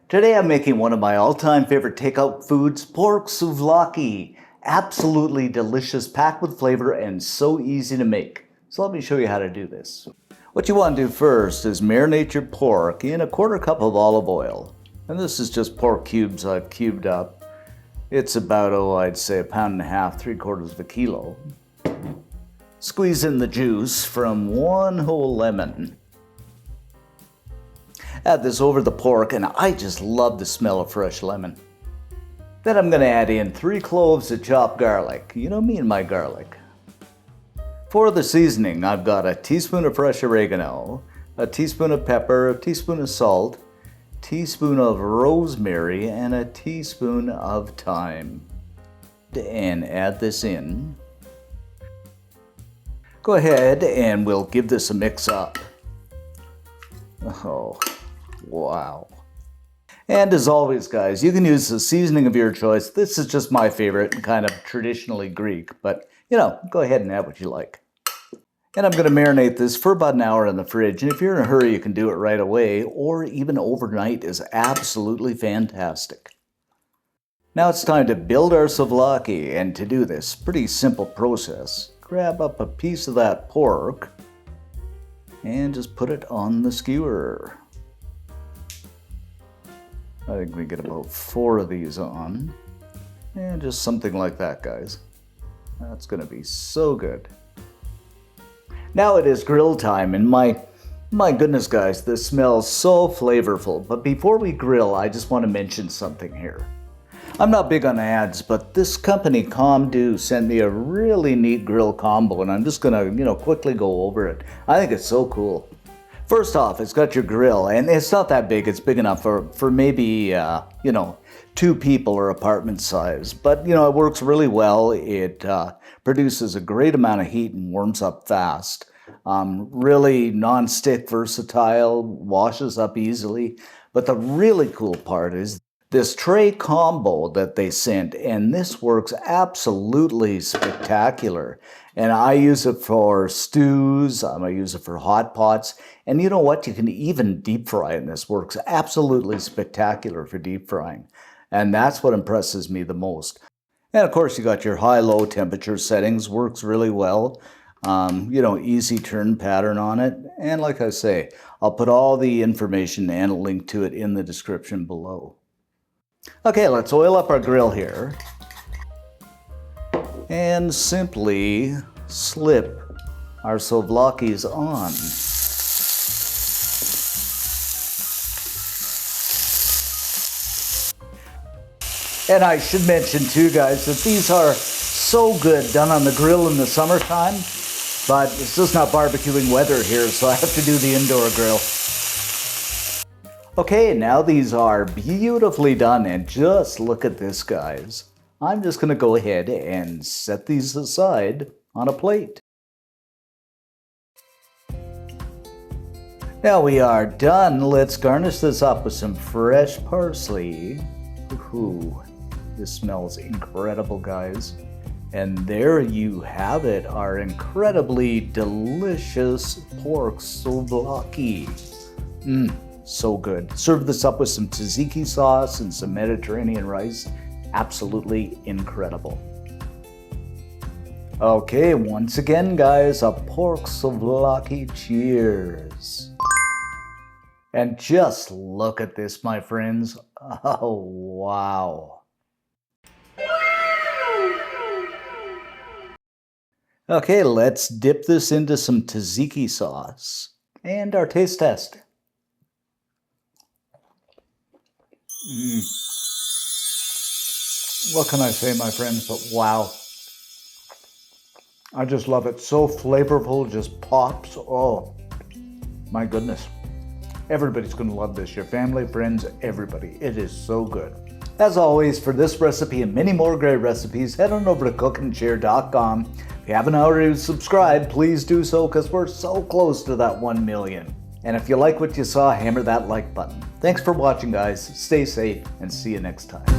Today I'm making one of my all-time favorite takeout foods, pork souvlaki. Absolutely delicious, packed with flavor, and so easy to make. So let me show you how to do this. What you want to do first is marinate your pork in a quarter cup of olive oil. And this is just pork cubes I've cubed up. It's about, I'd say 1.5 pounds, 3/4 kilo. Squeeze in the juice from 1 whole lemon. Add this over the pork, and I just love the smell of fresh lemon. Then I'm going to add in 3 cloves of chopped garlic. You know me and my garlic. For the seasoning, I've got a teaspoon of fresh oregano, a teaspoon of pepper, a teaspoon of salt, teaspoon of rosemary, and a teaspoon of thyme. And add this in. Go ahead and we'll give this a mix up. Oh, wow. And as always, guys, you can use the seasoning of your choice. This is just my favorite, kind of traditionally Greek, but go ahead and add what you like. And I'm going to marinate this for about an hour in the fridge. And if you're in a hurry, you can do it right away, or even overnight is absolutely fantastic. Now it's time to build our souvlaki, and to do this, pretty simple process. Grab up a piece of that pork and just put it on the skewer. I think we get about 4 of these on. And just something like that, guys. That's going to be so good. Now it is grill time, and my goodness, guys, this smells so flavorful. But before we grill, I just want to mention something here. I'm not big on ads, but this company, Comdo, sent me a really neat grill combo, and I'm just gonna, quickly go over it. I think it's so cool. First off, it's got your grill, and it's not that big. It's big enough for maybe, 2 people or apartment size. But, it works really well. It produces a great amount of heat and warms up fast. Really non-stick, versatile, washes up easily. But the really cool part is this tray combo that they sent, and this works absolutely spectacular. And I use it for stews, I use it for hot pots, and you know what? You can even deep fry it, and this works absolutely spectacular for deep frying. And that's what impresses me the most. And of course, you got your high-low temperature settings, works really well. Easy turn pattern on it. And like I say, I'll put all the information and a link to it in the description below. Okay, let's oil up our grill here and simply slip our souvlakis on. And I should mention too, guys, that these are so good done on the grill in the summertime, but it's just not barbecuing weather here, so I have to do the indoor grill. Okay, now these are beautifully done, and just look at this, guys. I'm just going to go ahead and set these aside on a plate. Now we are done. Let's garnish this up with some fresh parsley. Ooh, this smells incredible, guys. And there you have it, our incredibly delicious pork souvlaki. So good. Serve this up with some tzatziki sauce and some Mediterranean rice. Absolutely incredible. Okay, once again, guys, a pork souvlaki cheers. And just look at this, my friends. Oh, wow. Okay, let's dip this into some tzatziki sauce and our taste test. What can I say, my friends, but wow. I just love it. So flavorful, just pops. Oh, my goodness. Everybody's going to love this. Your family, friends, everybody. It is so good. As always, for this recipe and many more great recipes, head on over to cookandshare.com. If you haven't already subscribed, please do so, because we're so close to that 1 million. And if you like what you saw, hammer that like button. Thanks for watching, guys. Stay safe, and see you next time.